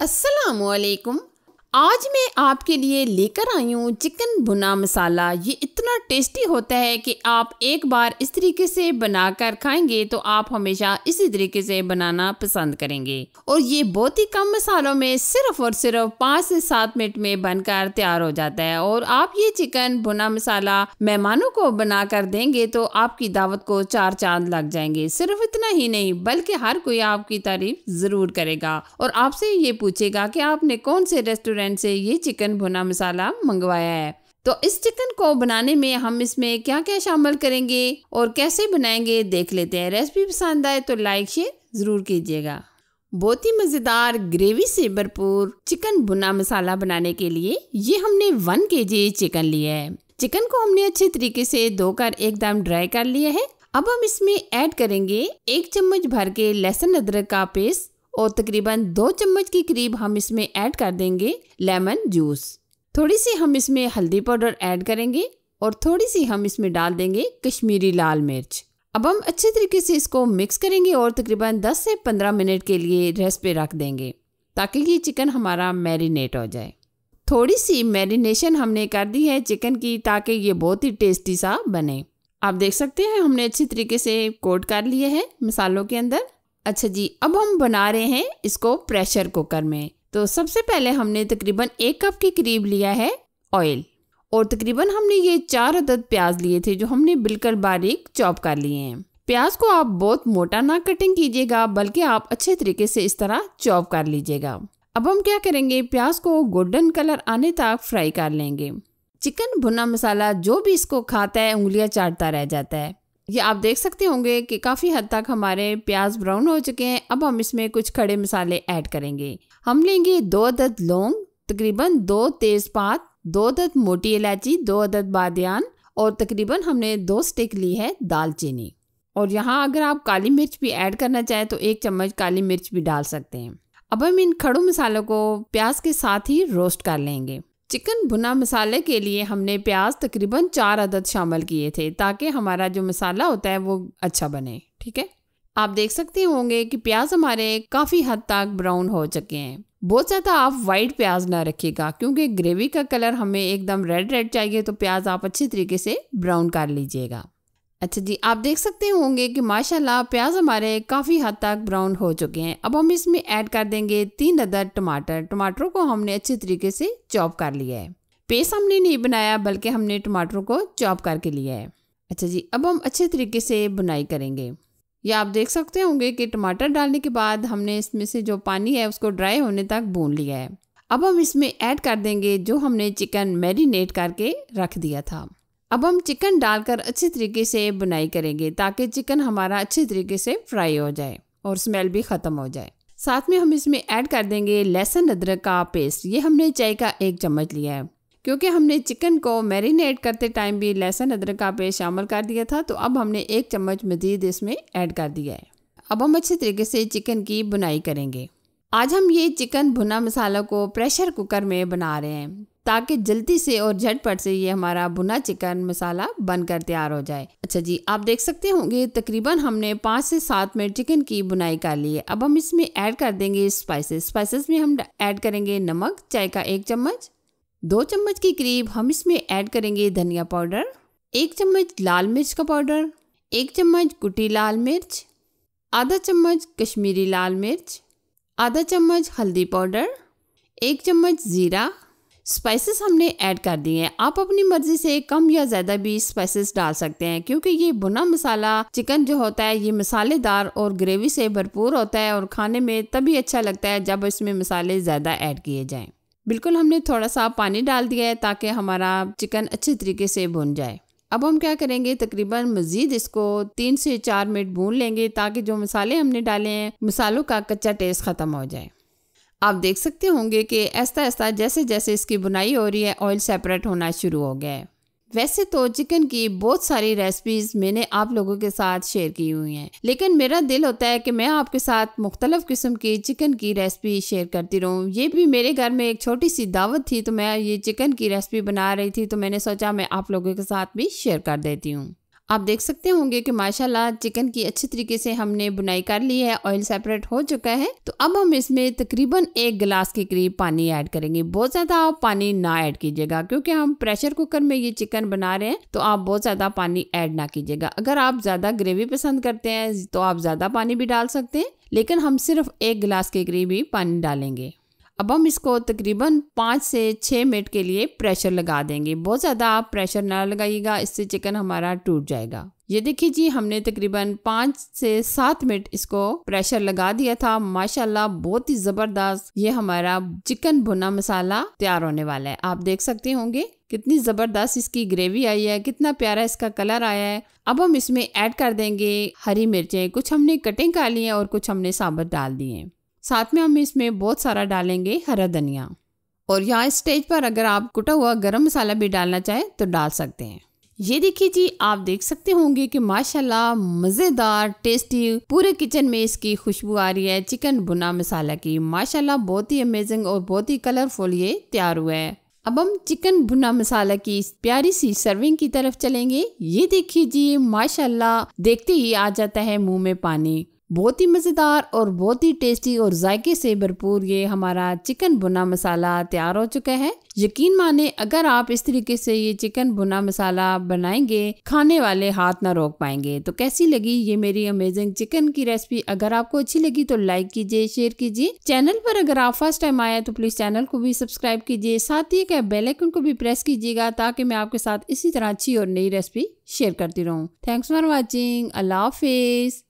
अस्सलामुअलैकुम। आज मैं आपके लिए लेकर आई हूँ चिकन भुना मसाला। ये इतना टेस्टी होता है कि आप एक बार इस तरीके से बनाकर खाएंगे तो आप हमेशा इसी तरीके से बनाना पसंद करेंगे। और ये बहुत ही कम मसालों में सिर्फ और सिर्फ 5 से 7 मिनट में बनकर तैयार हो जाता है। और आप ये चिकन भुना मसाला मेहमानों को बनाकर देंगे तो आपकी दावत को 4 चांद लग जाएंगे। सिर्फ इतना ही नहीं बल्कि हर कोई आपकी तारीफ जरूर करेगा और आपसे ये पूछेगा कि आपने कौन से रेस्टोरेंट से ये चिकन भुना मसाला मंगवाया है। तो इस चिकन को बनाने में हम इसमें क्या क्या शामिल करेंगे और कैसे बनाएंगे देख लेते हैं। रेसिपी पसंद आए तो लाइक शेयर जरूर कीजिएगा। बहुत ही मज़ेदार ग्रेवी से भरपूर चिकन भुना मसाला बनाने के लिए ये हमने 1 kg चिकन लिया है। चिकन को हमने अच्छे तरीके से धोकर एकदम ड्राई कर लिया है। अब हम इसमें ऐड करेंगे 1 चम्मच भर के लहसुन अदरक का पेस्ट और तकरीबन 2 चम्मच के करीब हम इसमें ऐड कर देंगे लेमन जूस। थोड़ी सी हम इसमें हल्दी पाउडर ऐड करेंगे और थोड़ी सी हम इसमें डाल देंगे कश्मीरी लाल मिर्च। अब हम अच्छे तरीके से इसको मिक्स करेंगे और तकरीबन 10 से 15 मिनट के लिए रेस्ट पे रख देंगे ताकि ये चिकन हमारा मैरिनेट हो जाए। थोड़ी सी मैरिनेशन हमने कर दी है चिकन की ताकि ये बहुत ही टेस्टी सा बने। आप देख सकते हैं हमने अच्छी तरीके से कोट कर लिए है मसालों के अंदर। अच्छा जी, अब हम बना रहे हैं इसको प्रेशर कुकर में। तो सबसे पहले हमने तकरीबन 1 कप के करीब लिया है ऑयल और तकरीबन हमने ये 4 अदद प्याज लिए थे जो हमने बिल्कुल बारीक चॉप कर लिए हैं। प्याज को आप बहुत मोटा ना कटिंग कीजिएगा बल्कि आप अच्छे तरीके से इस तरह चॉप कर लीजिएगा। अब हम क्या करेंगे, प्याज को गोल्डन कलर आने तक फ्राई कर लेंगे। चिकन भुना मसाला जो भी इसको खाता है उंगलियां चाटता रह जाता है। ये आप देख सकते होंगे कि काफ़ी हद तक हमारे प्याज ब्राउन हो चुके हैं। अब हम इसमें कुछ खड़े मसाले ऐड करेंगे। हम लेंगे 2 अदद लौंग, तकरीबन 2 तेज़पात, 2 अदद मोटी इलायची, 2 अदद बादियान और तकरीबन हमने 2 स्टिक ली है दालचीनी। और यहाँ अगर आप काली मिर्च भी ऐड करना चाहें तो 1 चम्मच काली मिर्च भी डाल सकते हैं। अब हम इन खड़े मसालों को प्याज के साथ ही रोस्ट कर लेंगे। चिकन भुना मसाले के लिए हमने प्याज तकरीबन 4 अदद शामिल किए थे ताकि हमारा जो मसाला होता है वो अच्छा बने। ठीक है, आप देख सकते होंगे कि प्याज हमारे काफ़ी हद तक ब्राउन हो चुके हैं। बहुत ज़्यादा आप वाइट प्याज ना रखिएगा क्योंकि ग्रेवी का कलर हमें एकदम रेड चाहिए, तो प्याज आप अच्छी तरीके से ब्राउन कर लीजिएगा। अच्छा जी, आप देख सकते होंगे कि माशाल्लाह प्याज हमारे काफ़ी हद तक ब्राउन हो चुके हैं। अब हम इसमें ऐड कर देंगे 3 अदद टमाटर। टमाटरों को हमने अच्छे तरीके से चॉप कर लिया है। पेस्ट हमने नहीं बनाया बल्कि हमने टमाटरों को चॉप करके लिया है। अच्छा जी, अब हम अच्छे तरीके से बुनाई करेंगे। या आप देख सकते होंगे कि टमाटर डालने के बाद हमने इसमें से जो पानी है उसको ड्राई होने तक भून लिया है। अब हम इसमें ऐड कर देंगे जो हमने चिकन मैरिनेट करके रख दिया था। अब हम चिकन डालकर अच्छी तरीके से बुनाई करेंगे ताकि चिकन हमारा अच्छी तरीके से फ्राई हो जाए और स्मेल भी ख़त्म हो जाए। साथ में हम इसमें ऐड कर देंगे लहसुन अदरक का पेस्ट। ये हमने चाय का 1 चम्मच लिया है क्योंकि हमने चिकन को मैरिनेट करते टाइम भी लहसुन अदरक का पेस्ट शामिल कर दिया था, तो अब हमने 1 चम्मच मज़ीद इसमें ऐड कर दिया है। अब हम अच्छे तरीके से चिकन की बुनाई करेंगे। आज हम ये चिकन भुना मसाला को प्रेशर कुकर में बना रहे हैं ताकि जल्दी से और झटपट से ये हमारा भुना चिकन मसाला बनकर तैयार हो जाए। अच्छा जी, आप देख सकते होंगे तकरीबन हमने 5 से 7 मिनट चिकन की बुनाई कर ली है। अब हम इसमें ऐड कर देंगे स्पाइसेस में हम ऐड करेंगे नमक चाय का 1 चम्मच, 2 चम्मच के करीब हम इसमें ऐड करेंगे धनिया पाउडर, 1 चम्मच लाल मिर्च का पाउडर, 1 चम्मच कुटी लाल मिर्च, आधा चम्मच कश्मीरी लाल मिर्च, आधा चम्मच हल्दी पाउडर, 1 चम्मच ज़ीरा। स्पाइसेस हमने ऐड कर दिए हैं। आप अपनी मर्जी से कम या ज़्यादा भी स्पाइसेस डाल सकते हैं क्योंकि ये भुना मसाला चिकन जो होता है ये मसालेदार और ग्रेवी से भरपूर होता है और खाने में तभी अच्छा लगता है जब इसमें मसाले ज़्यादा ऐड किए जाएं। बिल्कुल हमने थोड़ा सा पानी डाल दिया है ताकि हमारा चिकन अच्छे तरीके से भुन जाए। अब हम क्या करेंगे, तकरीबन मज़ीद इसको 3 से 4 मिनट भून लेंगे ताकि जो मसाले हमने डाले हैं मसालों का कच्चा टेस्ट ख़त्म हो जाए। आप देख सकते होंगे कि आहिस्ता आहिस्ता जैसे जैसे इसकी बुनाई हो रही है ऑयल सेपरेट होना शुरू हो गया है। वैसे तो चिकन की बहुत सारी रेसिपीज़ मैंने आप लोगों के साथ शेयर की हुई हैं, लेकिन मेरा दिल होता है कि मैं आपके साथ मुख्तलिफ किस्म की चिकन की रेसिपी शेयर करती रहूँ। ये भी मेरे घर में एक छोटी सी दावत थी तो मैं ये चिकन की रेसिपी बना रही थी, तो मैंने सोचा मैं आप लोगों के साथ भी शेयर कर देती हूँ। आप देख सकते होंगे कि माशाल्लाह चिकन की अच्छी तरीके से हमने बुनाई कर ली है, ऑयल सेपरेट हो चुका है। तो अब हम इसमें तकरीबन 1 गिलास के करीब पानी ऐड करेंगे। बहुत ज्यादा आप पानी ना ऐड कीजिएगा, क्योंकि हम प्रेशर कुकर में ये चिकन बना रहे हैं, तो आप बहुत ज्यादा पानी ऐड ना कीजिएगा। अगर आप ज्यादा ग्रेवी पसंद करते हैं तो आप ज्यादा पानी भी डाल सकते हैं, लेकिन हम सिर्फ 1 गिलास के करीब ही पानी डालेंगे। अब हम इसको तकरीबन 5 से 6 मिनट के लिए प्रेशर लगा देंगे। बहुत ज़्यादा आप प्रेशर ना लगाइएगा, इससे चिकन हमारा टूट जाएगा। ये देखिए जी, हमने तकरीबन 5 से 7 मिनट इसको प्रेशर लगा दिया था। माशाल्लाह बहुत ही ज़बरदस्त ये हमारा चिकन भुना मसाला तैयार होने वाला है। आप देख सकते होंगे कितनी ज़बरदस्त इसकी ग्रेवी आई है, कितना प्यारा इसका कलर आया है। अब हम इसमें ऐड कर देंगे हरी मिर्चें। कुछ हमने कटिंग कर ली है और कुछ हमने साबुत डाल दिए हैं। साथ में हम इसमें बहुत सारा डालेंगे हरा धनिया। और यहाँ स्टेज पर अगर आप कुटा हुआ गरम मसाला भी डालना चाहें तो डाल सकते हैं। ये देखिए जी, आप देख सकते होंगे कि माशाल्लाह मज़ेदार टेस्टी पूरे किचन में इसकी खुशबू आ रही है चिकन भुना मसाला की। माशाल्लाह बहुत ही अमेजिंग और बहुत ही कलरफुल ये तैयार हुआ है। अब हम चिकन भुना मसाला की प्यारी सी सर्विंग की तरफ चलेंगे। ये देखिए जी, माशाल्लाह देखते ही आ जाता है मुंह में पानी। बहुत ही मज़ेदार और बहुत ही टेस्टी और जायके से भरपूर ये हमारा चिकन भुना मसाला तैयार हो चुका है। यकीन माने अगर आप इस तरीके से ये चिकन भुना मसाला बनाएंगे, खाने वाले हाथ ना रोक पाएंगे। तो कैसी लगी ये मेरी अमेजिंग चिकन की रेसिपी? अगर आपको अच्छी लगी तो लाइक कीजिए, शेयर कीजिए। चैनल पर अगर आप फर्स्ट टाइम आए तो प्लीज चैनल को भी सब्सक्राइब कीजिए। साथ ही बेल आइकन को भी प्रेस कीजिएगा, ताकि मैं आपके साथ इसी तरह अच्छी और नई रेसिपी शेयर करती रहूँ। Thanks for watching. Allah Hafiz.